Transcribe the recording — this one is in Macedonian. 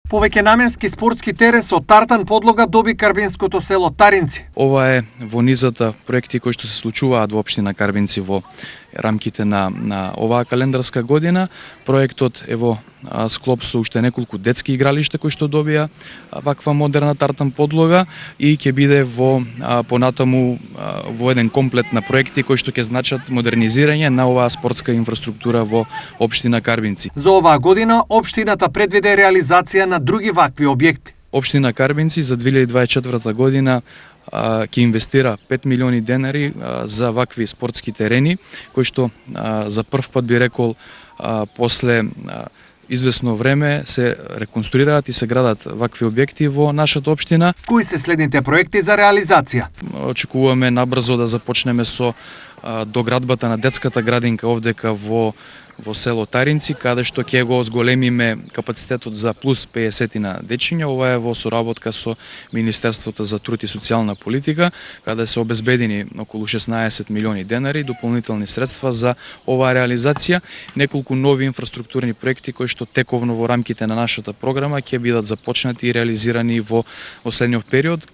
Повеќе наменски спортски терен со тартан подлога доби карбинското село Таринци. Ова е во низата проекти кои што се случуваат во општина Карбинци во рамките на оваа календарска година. Проектот е во склоп со уште неколку детски игралишта кои што добија ваква модерна тартан подлога и ќе биде во понатаму во еден комплет на проекти кои што ќе значат модернизирање на оваа спортска инфраструктура во општина Карбинци. За оваа година општината предвиде реализација на други вакви објекти. Општина Карбинци за 2024 година ќе инвестира 5 милиони денари за вакви спортски терени, кои што за прв пат би рекол после известно време се реконструираат и се градат вакви објекти во нашата општина. Кои се следните проекти за реализација? Очекуваме набрзо да започнеме со доградбата на детската градинка овдека во село Таринци, каде што ќе го зголемиме капацитетот за плюс 50 на дечиња. Ова е во соработка со Министерството за труд и социјална политика, каде се обезбедени околу 16 милиони денари дополнителни средства за оваа реализација. Неколку нови инфраструктурни проекти кои што тековно во рамките на нашата програма ќе бидат започнати и реализирани во следниот период,